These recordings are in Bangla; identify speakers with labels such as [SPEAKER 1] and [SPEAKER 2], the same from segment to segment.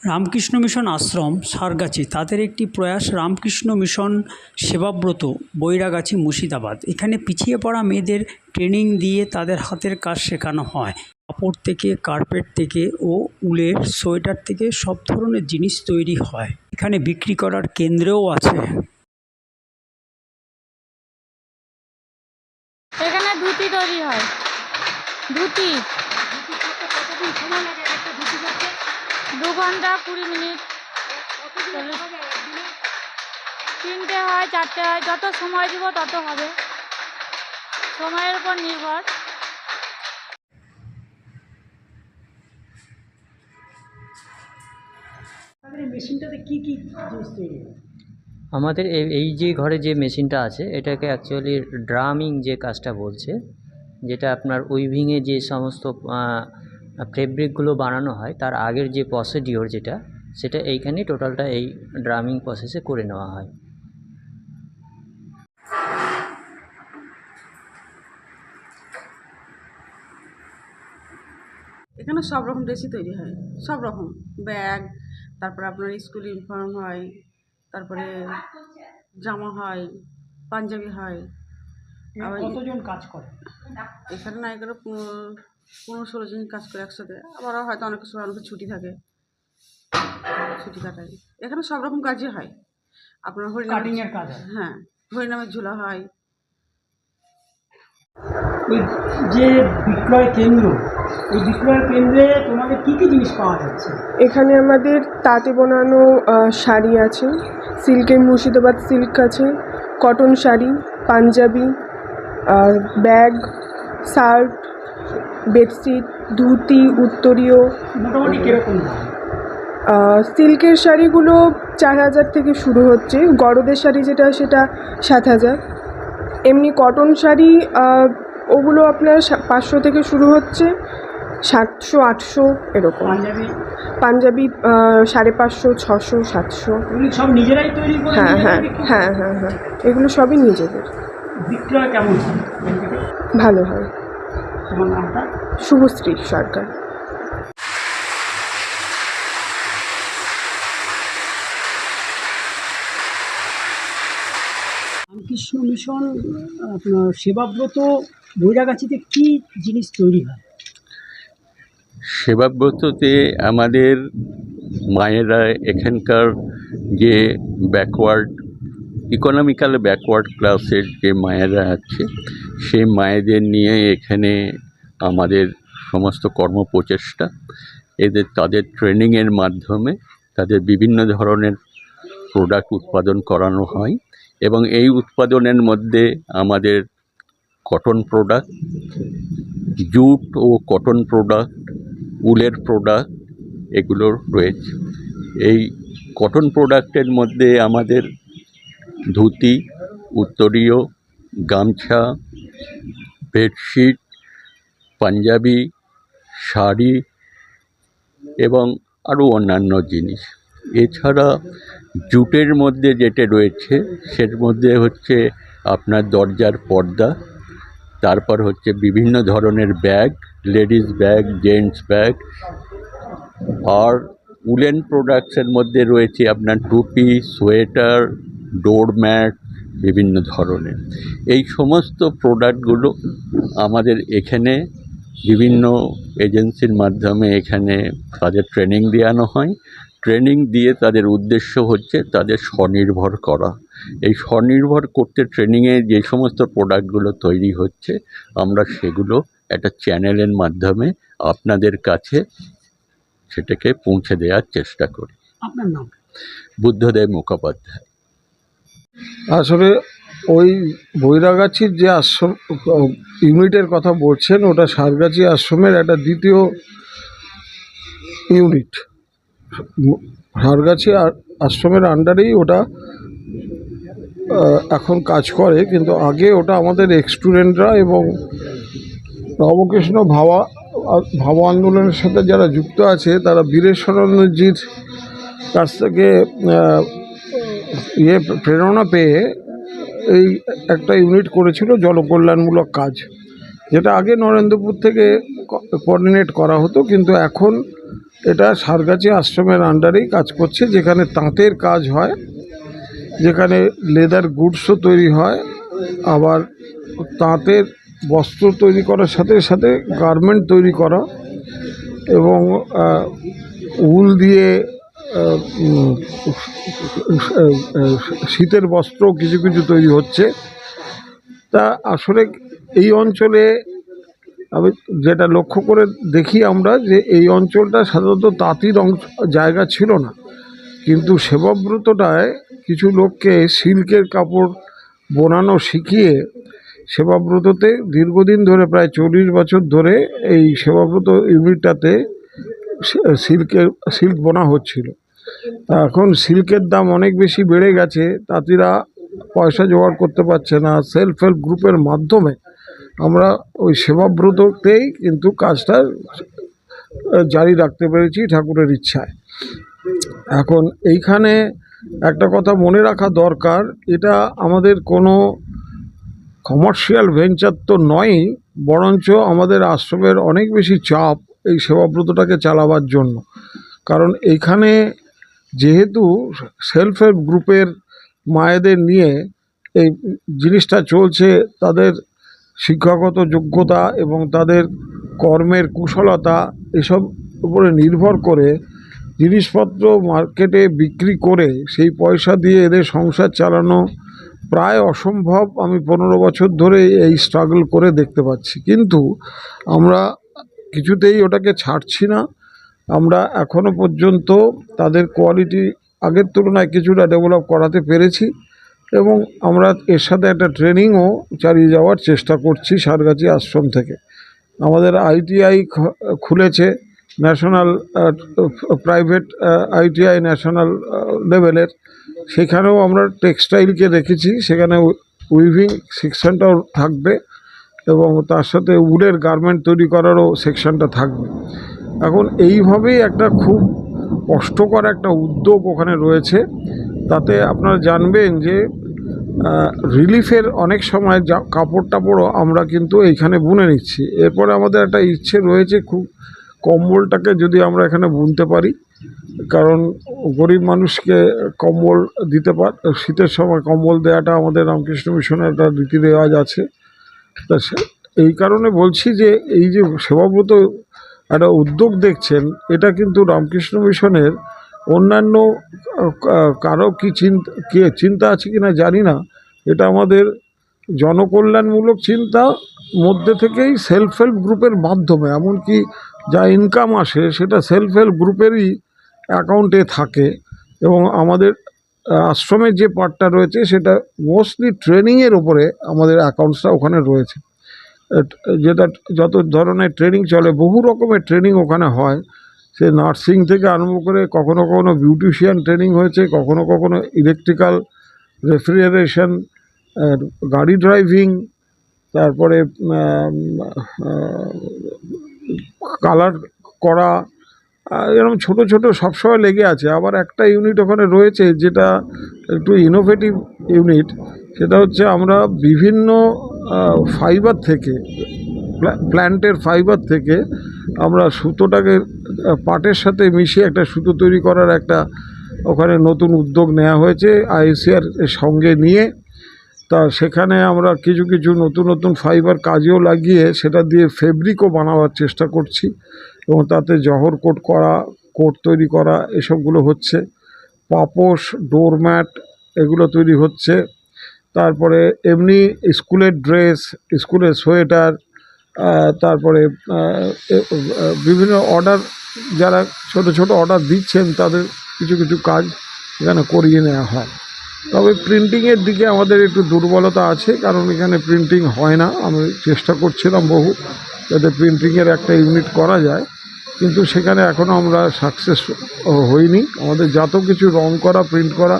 [SPEAKER 1] রামকৃষ্ণ মিশন আশ্রম সারগাছি তাদের একটি প্রয়াস রামকৃষ্ণ মিশন সেবাব্রত বৈরাগাছি মুর্শিদাবাদ। এখানে পিছিয়ে পড়া মেয়েদের ট্রেনিং দিয়ে তাদের হাতের কাজ শেখানো হয়। কাপড় থেকে, কার্পেট থেকে ও উলের সোয়েটার থেকে সব ধরনের জিনিস তৈরি হয়। এখানে বিক্রি করার কেন্দ্রও আছে।
[SPEAKER 2] এখানে ধুতি তৈরি হয়। ধুতি 2 ঘন্টা 20 মিনিট। 3টে হয়, 4টে হয়, যত সময় দিব তত হবে, সময়ের উপর নির্ভর।
[SPEAKER 1] মেশিনটাতে কি কি জিনিস তৈরি হয়?
[SPEAKER 3] আমাদের এই যে ঘরে যে মেশিনটা আছে এটাকে অ্যাকচুয়ালি ড্রামিং যে কাজটা বলছে, যেটা আপনার উইভিংয়ে যে সমস্ত ফেব্রিকগুলো বানানো হয় তার আগের যে প্রসিডিওর সেটা এইখানেই টোটালটা এই ড্রামিং প্রসেসে করে নেওয়া হয়।
[SPEAKER 4] এখানে সব রকম ড্রেসই তৈরি হয়, সব রকম ব্যাগ, তারপরে আপনার স্কুল ইউনিফর্ম হয়, তারপরে জামা হয়, পাঞ্জাবি হয়। আবার
[SPEAKER 1] কতজন কাজ করে?
[SPEAKER 4] এখানে নাই করে 15-16 জন কাজ করে একসাথে। আবার হয়তো অনেক সময় অনেক ছুটি থাকে, ছুটি কাটায়। এখানে সব রকম কাজই হয়। আপনার
[SPEAKER 1] কাটিংয়ের কাজ হয়?
[SPEAKER 4] হ্যাঁ, হরিনামের ঝুলা হয়।
[SPEAKER 1] এই যে বিক্রয় কেন্দ্র, এই বিক্রয় কেন্দ্রে তোমাদের কি কি জিনিস পাওয়া যাচ্ছে?
[SPEAKER 5] এখানে আমাদের তাঁতে বানানো শাড়ি আছে, সিল্কের মুর্শিদাবাদ সিল্ক আছে, কটন শাড়ি, পাঞ্জাবি, ব্যাগ, শার্ট, বেডশিট, ধুতি, উত্তরীয়।
[SPEAKER 1] মোটামুটি কিরকম দাম?
[SPEAKER 5] সিল্কের শাড়িগুলো 4000 থেকে শুরু হচ্ছে, গরদের শাড়ি যেটা সেটা 7000। এমনি কটন শাড়ি ওগুলো আপনার 500 থেকে শুরু হচ্ছে, 700-800 এরকম। পাঞ্জাবি 550, 600, 700।
[SPEAKER 1] সব নিজেরাই তৈরি করে?
[SPEAKER 5] হ্যাঁ হ্যাঁ হ্যাঁ হ্যাঁ হ্যাঁ, এগুলো সবই নিজেদের।
[SPEAKER 1] বিক্রয় কেমন হয়?
[SPEAKER 5] ভালো হয়।
[SPEAKER 1] তোমার নামটা?
[SPEAKER 5] শুভশ্রী সরকার।
[SPEAKER 1] রামকৃষ্ণ মিশন আপনার সেবাব্রত বৈরাগাছিতে কি জিনিস তৈরি হয়?
[SPEAKER 6] সেবাব্রততে আমাদের মায়েরা এখানকার যে ইকোনমিক্যাল ব্যাকওয়ার্ড ক্লাসের যে মায়েরা আছে সেই মায়েদের নিয়ে এখানে আমাদের সমস্ত কর্মপ্রচেষ্টা। তাদের ট্রেনিংয়ের মাধ্যমে তাদের বিভিন্ন ধরনের প্রোডাক্ট উৎপাদন করানো হয় এবং এই উৎপাদনের মধ্যে আমাদের কটন প্রোডাক্ট, জুট ও কটন প্রোডাক্ট, উলের প্রোডাক্ট এগুলো রয়েছে। এই কটন প্রোডাক্টের মধ্যে আমাদের ধুতি, উত্তরীয়, গামছা, বেডশিট, পাঞ্জাবি, শাড়ি এবং আরও অন্যান্য জিনিস। এছাড়া জুটের মধ্যে যেটা রয়েছে সের মধ্যে হচ্ছে আপনার দরজার পর্দা, তারপর হচ্ছে বিভিন্ন ধরনের bag, ladies bag, gents bag. আর উলেন প্রোডাক্টসের মধ্যে রয়েছে আপনার টুপি, সোয়েটার, ডোরম্যাট, বিভিন্ন ধরনের। এই সমস্ত প্রোডাক্টগুলো আমাদের এখানে বিভিন্ন এজেন্সির মাধ্যমে এখানে তাদের ট্রেনিং দেওয়ানো হয়। ট্রেনিং দিয়ে তাদের উদ্দেশ্য হচ্ছে তাদের স্বনির্ভর করা। এই স্বনির্ভর করতে ট্রেনিংয়ে যে সমস্ত প্রোডাক্টগুলো তৈরি হচ্ছে আমরা সেগুলো একটা চ্যানেলের মাধ্যমে আপনাদের কাছে সেটাকে পৌঁছে দেওয়ার চেষ্টা করি।
[SPEAKER 1] আপনার নাম?
[SPEAKER 6] বুদ্ধদেব মুখোপাধ্যায়।
[SPEAKER 7] আসলে ওই বৈরাগাছির যে আশ্রম ইউনিটের কথা বলছেন ওটা সারগাছি আশ্রমের একটা দ্বিতীয় ইউনিট। সারগাছি আশ্রমের আন্ডারেই ওটা এখন কাজ করে, কিন্তু আগে ওটা আমাদের স্টুডেন্টরা এবং রামকৃষ্ণ ভাবা আন্দোলনের সাথে যারা যুক্ত আছে তারা বীরেশ্বরানন্দজির কাছ থেকে প্রেরণা পেয়ে এই একটা ইউনিট করেছিল জলকল্যাণমূলক কাজ। যেটা আগে নরেন্দ্রপুর থেকে কোঅর্ডিনেট করা হতো, কিন্তু এখন এটা সারগাছি আশ্রমের আন্ডারেই কাজ করছে, যেখানে তাঁতের কাজ হয়, যেখানে লেদার গুডসও তৈরি হয়, আবার তাঁতের বস্ত্র তৈরি করার সাথে সাথে গার্মেন্ট তৈরি করা এবং উল দিয়ে শীতের বস্ত্র কিছু কিছু তৈরি হচ্ছে। তা আসলে এই অঞ্চলে আমি যেটা লক্ষ্য করে দেখি আমরা, যে এই অঞ্চলটা সাধারণত তাঁতির জায়গা ছিল না, কিন্তু সেবাব্রতটায় কিছু লোককে সিল্কের কাপড় বোনানো শিখিয়ে সেবাব্রততে দীর্ঘদিন ধরে, প্রায় 40 বছর ধরে এই সেবাব্রত ইউনিটটাতে সিল্ক বোনা হচ্ছিল। তা এখন সিল্কের দাম অনেক বেশি বেড়ে গেছে, তাঁতিরা পয়সা জোগাড় করতে পারছে না। সেলফ হেল্প গ্রুপের মাধ্যমে আমরা ওই সেবাব্রততেই কিন্তু কাজটা জারি রাখতে পেরেছি ঠাকুরের ইচ্ছায়। এখন এইখানে একটা কথা মনে রাখা দরকার, এটা আমাদের কোনো কমার্শিয়াল ভেঞ্চার তো নয়ই, বরঞ্চ আমাদের আশ্রমের অনেক বেশি চাপ এই সেবাব্রতটাকে চালাবার জন্য। কারণ এইখানে যেহেতু সেলফ হেল্প গ্রুপের মায়েদের নিয়ে এই জিনিসটা চলছে, তাদের শিক্ষাগত যোগ্যতা এবং তাদের কর্মের কুশলতা এসব উপরে নির্ভর করে জিনিসপত্র মার্কেটে বিক্রি করে সেই পয়সা দিয়ে এদের সংসার চালানো প্রায় অসম্ভব। আমি 15 বছর ধরে এই স্ট্রাগল করে দেখতে পাচ্ছি, কিন্তু আমরা কিছুতেই ওটাকে ছাড়ছি না। আমরা এখনও পর্যন্ত তাদের কোয়ালিটি আগের তুলনায় কিছুটা ডেভেলপ করাতে পেরেছি এবং আমরা এর সাথে একটা ট্রেনিংও চালিয়ে যাওয়ার চেষ্টা করছি সারগাছি আশ্রম থেকে। আমাদের ITI খুলেছে, ন্যাশনাল প্রাইভেট ITI ন্যাশনাল লেভেলের, সেখানেও আমরা টেক্সটাইলকে রেখেছি, সেখানে উইভিং সেকশনটাও থাকবে এবং তার সাথে উলের গার্মেন্ট তৈরি করারও সেকশনটা থাকবে। এখন এইভাবেই একটা খুব কষ্টকর একটা উদ্যোগ ওখানে রয়েছে। তাতে আপনারা জানবেন যে রিলিফের অনেক সময় কাপড় টাপড়ও আমরা কিন্তু এইখানে বুনে নিচ্ছি। এরপরে আমাদের একটা ইচ্ছে রয়েছে, খুব কম্বলটাকে যদি আমরা এখানে বুনতে পারি, কারণ গরিব মানুষকে কম্বল দিতে শীতের সময় কম্বল দেওয়াটা আমাদের রামকৃষ্ণ মিশনের একটা রীতি রেওয়াজ আছে। তা এই কারণে বলছি যে এই যে সেবাব্রত একটা উদ্যোগ দেখছেন, এটা কিন্তু রামকৃষ্ণ মিশনের অন্যান্য কারো কি চিন্তা আছে কি না জানি না, এটা আমাদের জনকল্যাণমূলক চিন্তা মধ্যে থেকেই সেলফ হেল্প গ্রুপের মাধ্যমে, এমনকি যা ইনকাম আসে সেটা সেলফ হেল্প গ্রুপেরই অ্যাকাউন্টে থাকে এবং আমাদের আশ্রমের যে পার্টটা রয়েছে সেটা মোস্টলি ট্রেনিংয়ের ওপরে আমাদের অ্যাকাউন্টসটা ওখানে রয়েছে। যেটা যত ধরনের ট্রেনিং চলে, বহু রকমের ট্রেনিং ওখানে হয়, সে নার্সিং থেকে আরম্ভ করে কখনো কখনো বিউটিশিয়ান ট্রেনিং হয়েছে, কখনো কখনো ইলেকট্রিক্যাল, রেফ্রিজারেশন, গাড়ি ড্রাইভিং, তারপরে কালার করা, এরকম ছোটো ছোটো সবসময় লেগে আছে। আবার একটা ইউনিট ওখানে রয়েছে যেটা একটু ইনোভেটিভ ইউনিট, সেটা হচ্ছে আমরা বিভিন্ন ফাইবার থেকে, প্ল্যান্টের ফাইবার থেকে আমরা সুতোটাকে পাটের সাথে মিশিয়ে একটা সুতো তৈরি করার একটা ওখানে নতুন উদ্যোগ নেওয়া হয়েছে ICAR এর সঙ্গে নিয়ে। তা সেখানে আমরা কিছু কিছু নতুন নতুন ফাইবার কাজেও লাগিয়ে সেটা দিয়ে ফেব্রিকও বানাবার চেষ্টা করছি এবং তাতে জহর কোট তৈরি করা এসবগুলো হচ্ছে। পাপোশ, ডোরম্যাট এগুলো তৈরি হচ্ছে। তারপরে এমনি স্কুলের ড্রেস, স্কুলের সোয়েটার, তারপরে বিভিন্ন অর্ডার, যারা ছোট ছোট অর্ডার দিচ্ছেন তাদের কিছু কিছু কাজ এখানে করিয়ে নেওয়া হয়। তবে প্রিন্টিংয়ের দিকে আমাদের একটু দুর্বলতা আছে, কারণ এখানে প্রিন্টিং হয় না। আমি চেষ্টা করছিলাম বহু, যাতে প্রিন্টিংয়ের একটা ইউনিট করা যায়, কিন্তু সেখানে এখনও আমরা সাকসেস হইনি। আমাদের যত কিছু রং করা, প্রিন্ট করা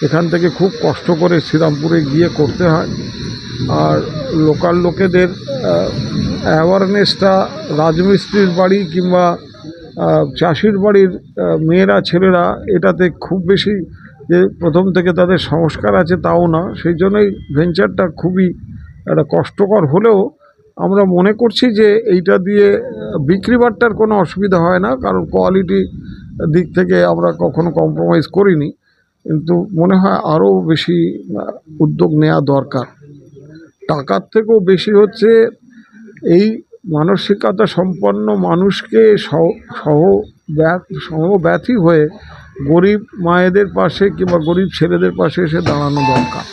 [SPEAKER 7] এখান থেকে খুব কষ্ট করে শ্রীরামপুরে গিয়ে করতে হয়। আর লোকাল লোকেদের অ্যাওয়ারনেসটা রাজমিস্ত্রির বাড়ি কিংবা চাষির বাড়ির মেয়েরা, ছেলেরা এটাতে খুব বেশি যে প্রথম থেকে তাদের সংস্কার আছে তাও না। সেই জন্যই ভেঞ্চারটা খুবই একটা কষ্টকর হলেও আমরা মনে করছি যে এইটা দিয়ে বিক্রি বাট্টার কোনো অসুবিধা হয় না, কারণ কোয়ালিটি দিক থেকে আমরা কখনো কম্প্রোমাইজ করিনি, কিন্তু মনে হয় আরও বেশি উদ্যোগ নেওয়া দরকার। টাকার থেকেও বেশি হচ্ছে এই মানসিকতা সম্পন্ন মানুষকে সহব্যথী হয়ে গরিব মায়েদের পাশে কিংবা গরিব ছেলেদের পাশে এসে দাঁড়ানো দরকার।